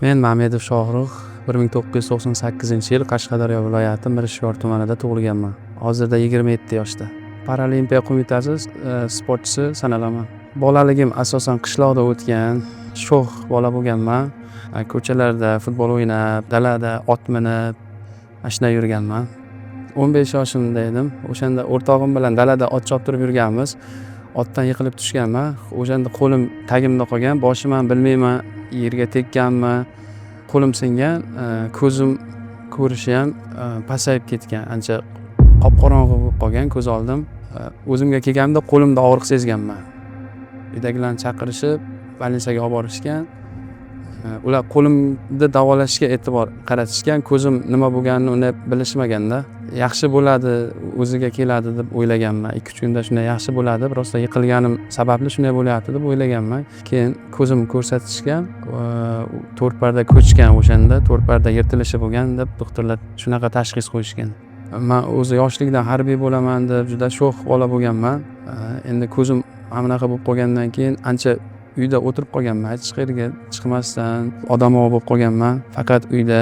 Men Mamedov Shohrux 1998-yil Qashqadaryo viloyati Mirishkor tumanida tug'ilganman. Hozirda 27 yoshda. Paralimpiya qo'mitasi sportchisi sanalaman. Bolaligim asosan qishloqda o'tgan, sho'x bola bo'lganman. Ko'chalarda futbol o'ynab, dalada ot minib, ashna yurganman. 15 yoshimda edim. O'shanda o'rtog'im bilan dalada ot choptirib yurganmiz. Otdan yiqilib tushganman. O'shanda qo'lim tagimda qolgan, boshim ham bilmayman yerga tekkanmi, qo'lim singan, ko'zim ko'rishi ham pasayib ketgan, ancha qop-qorong'i bo'lib qolgan ko'z oldim. O'zimga kelganimda qo'limda og'riq sezganman. Uydagilarni chaqirishib, больницаga olib borishgan. Ular qo'limni davolashga e'tibor qaratishgan, ko'zim nima bo'lganini uni bilishmaganda, yaxshi bo'ladi, o'ziga keladi deb o'ylaganman. 2-3 kunda shunday yaxshi bo'ladi, birosta yiqilganim sababli shunday bo'lyapti deb o'ylaganman. Keyin ko'zim ko'rsatishgan, to'rtparda ko'chgan, o'shanda to'rtparda yirtilishi bo'lgan deb doktorlar shunaqa tashxis qo'yishgan. Men o'zi yoshlikdan harbiy bo'laman deb juda sho'x bola bo'lganman. Endi ko'zim anaqa bo'lib qolgandan keyin ancha uyda o'tirib qolganman, hech qayerga chiqmasdan odamovi bo'lib qolganman, faqat uyda.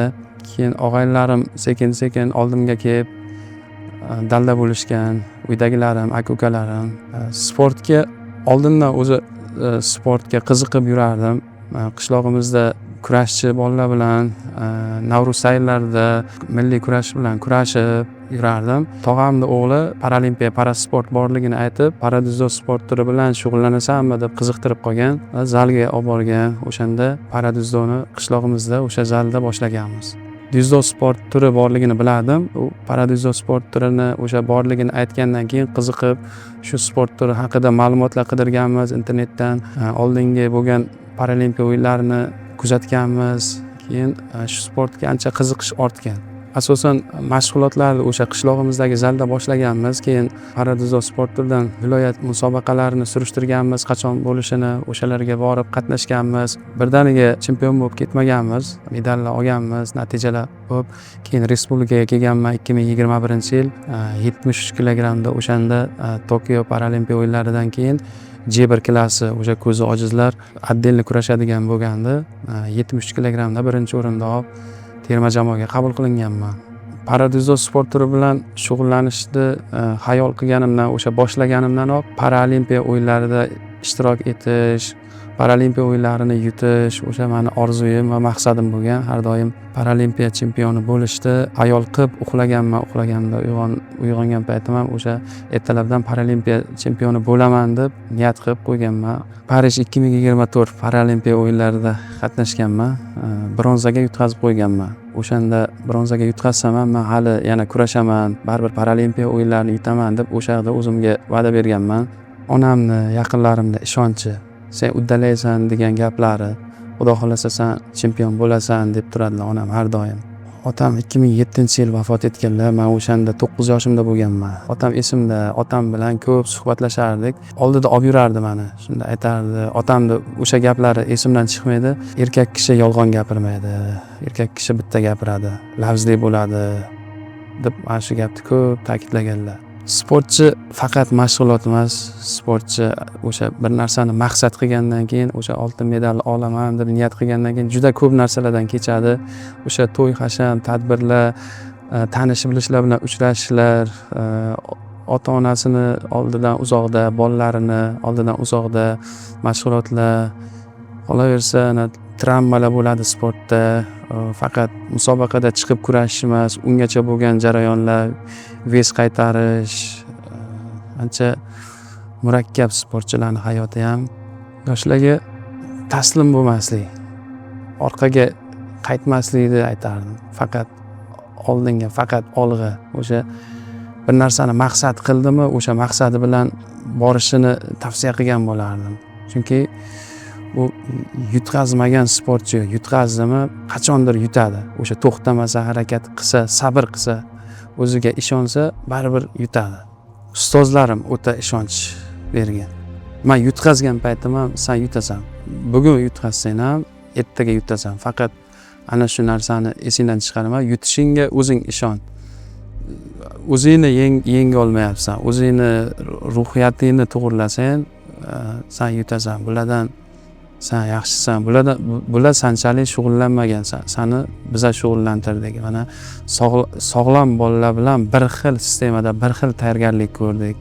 Keyin og'aynilarim sekin-sekin oldimga kelib dalda bo'lishgan, uydagilarim, aka-ukalarim. Sportga oldindan o'zi sportga qiziqib yurardim. Qishlog'imizda kurashchi bolalar bilan Navro'z sayrlarida milliy kurash bilan kurashib yurardim. Tog'amning o'g'li paralimpiya, parasport borligini aytib, paradizdo sport turi bilan shug'ullanasanmi deb qiziqtirib qolgan va zalga olib borgan. O'shanda paradizdoni qishlog'imizda o'sha zalda boshlaganmiz. Dizdo sport turi borligini bilardim. U paradizdo sport turini o'sha borligini aytgandan keyin qiziqib, shu sport turi haqida ma'lumotlar qidirganmiz internetdan. Oldingi bo'lgan paralimpiya o'yinlarini kuzatganmiz. Keyin shu sportga ancha qiziqish ortgan. Asosan mashg'ulotlarni o'sha qishlog'imizdagi zalda boshlaganmiz. Keyin paradizdo sport turidan viloyat musobaqalarini surishtirganmiz, qachon bo'lishini, o'shalarga borib qatnashganmiz. Birdaniga chempion bo'lib ketmaganmiz, medallar olganmiz, natijalar ko'p. Keyin respublikaga kelganman 2021-yil 73 kilogramda. O'shanda Tokio paralimpiya o'yinlaridan keyin J1 klassi, o'sha ko'zi ojizlar отдельно kurashadigan bo'lgandi. 73 kilogramda birinchi o'rinda olib terma jamoaga qabul qilinganman. Paradizdo sport turi bilan shug'ullanishni xayol qilganimdan, o'sha boshlaganimdanoq paralimpiya o'yinlarida ishtirok etish, paralimpiya o'yinlarini yutish, o'sha meni orzuyim va maqsadim bo'lgan. Har doim paralimpiya chempioni bo'lishni xayol qilib uxlaganimda uyg'ongan paytim ham o'sha ertalabdan paralimpiya chempioni bo'laman deb niyat qilib qo'yganman. Parij 2024 paralimpiya o'yinlarida qatnashganman. Bronzaga yutqazib qo'yganman. O'shanda bronzaga yutqazsam ham men hali yana kurashaman, baribir paralimpiya o'yinlarini yutaman deb o'sha yerda o'zimga va'da berganman. Onamni, yaqinlarimni ishonchi, sen uddalaysan degan gaplari, xudo xolasa sen chempion bo'lasan deb turadilar onam har doim. Otam 2007-yil vafot etganlar. Men o'shanda 9 yoshimda bo'lganman. Otam esimda, otam bilan ko'p suhbatlashardik. Oldida olib yurardi meni. Shunda aytardi, otamning o'sha gaplari esimdan chiqmaydi. Erkak kishi yolg'on gapirmaydi. Erkak kishi bitta gapiradi, lafzli bo'ladi deb mana shu gapni ko'p ta'kidlaganlar. Sportchi faqat mashg'ulot emas, sportchi o'sha bir narsani maqsad qilgandan keyin, o'sha oltin medal olaman deb niyat qilgandan keyin juda ko'p narsalardan kechadi. O'sha to'y hasham, tadbirlar, tanish bilishlar bilan uchrashishlar, ota-onasini oldidan uzoqda, bolalarini oldidan uzoqda mashg'ulotlar, qolaversa travmalar bo'ladi sportda. Faqat musobaqada chiqib kurashish emas, ungacha bo'lgan jarayonlar, ves qaytarish, ancha murakkab sportchilarning hayoti ham. Yoshlarga taslim bo'lmaslik, orqaga qaytmaslikni aytardim. Faqat oldinga, faqat olg'a. O'sha bir narsani maqsad qildimi, o'sha maqsadi bilan borishini tavsiya qilgan bo'lardim. Chunki u yutqazmagan sportchi yutqazdimi, qachondir yutadi. O'sha to'xtamasa, harakat qilsa, sabr qilsa, o'ziga ishonsa, baribir yutadi. Ustozlarim o'ta ishonch bergan. Men yutqazgan paytim ham sen yutasan. Bugun yutqazsang ham ertaga yutasan. Faqat ana shu narsani esingdan chiqarma, yutishingga o'zing ishon. O'zingni yenga olmayapsan, o'zingni ruhiyatingni to'g'rilasang, sen yutasan. Bulardan Sen yaxshisan. Bular sanchalik shug'ullanmagan. Seni biza shug'ullantirdik. Mana sog'lom bolalar bilan bir xil sistemada, bir xil tayyorgarlik ko'rdik.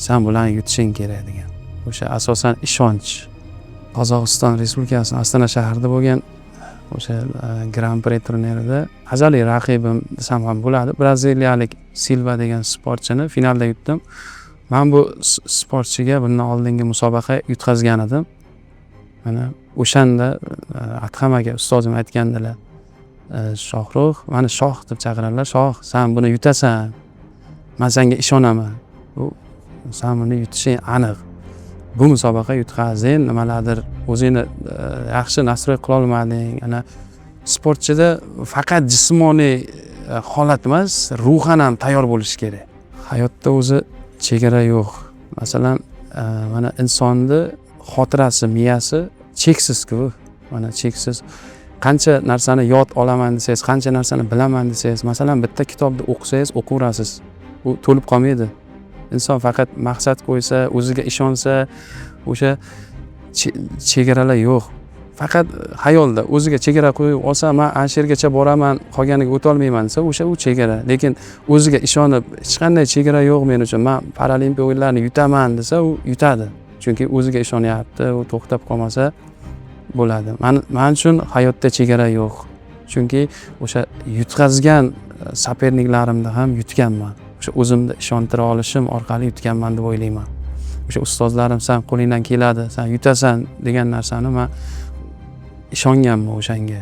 Sen bularni yutishing kerak degan. O'sha asosan ishonch. Qozog'iston Respublikasi Astana shahrida bo'lgan o'sha Grand Prix turnirida azaliy raqibim desam ham bo'ladi. Braziliyalik Silva degan sportchini finalda yutdim. Men bu sportchiga bundan oldingi musobaqa yutqazgan edim. Mana o'shanda Adham aka ustozim aytgandilar. Shohrux, meni Shoh deb chaqirarlar. Shoh, sen buni yutasan. Men senga ishonaman. Sen buni yutishing aniq. Bu musobaqa yutqazing, nimalardir o'zingni yaxshi nastroy qila olmading. Ana sportchida faqat jismoniy holat emas, ruhan ham tayyor bo'lish kerak. Hayotda o'zi chegara yo'q. Masalan, mana insonni xotirasi, miyasi cheksiz-ku. Mana cheksiz. Qancha narsani yod olaman desangiz, qancha narsani bilaman desangiz, masalan, bitta kitobni o'qisangiz, o'qiraverasiz. U to'lib qolmaydi. Inson faqat maqsad qo'ysa, o'ziga ishonsa, o'sha chegaralar yo'q. Faqat xayolda o'ziga chegara qo'yib olsa, men ana shu yergacha boraman, qolganiga o'ta olmayman desa, o'sha u chegara. Lekin o'ziga ishonib, hech qanday chegara yo'q men uchun, men Paralimpiya o'yinlarini yutaman desa, u yutadi. Chunki o'ziga ishonyapti, u to'xtab qolmasa bo'ladi. Men uchun hayotda chegara yo'q. Chunki o'sha yutqazgan soperniklarimda ham yutganman. O'sha o'zimni ishontira olishim orqali yutganman deb o'ylayman. O'sha ustozlarim sen qo'lingdan keladi, sen yutasan degan narsani men ishonganman o'shanga.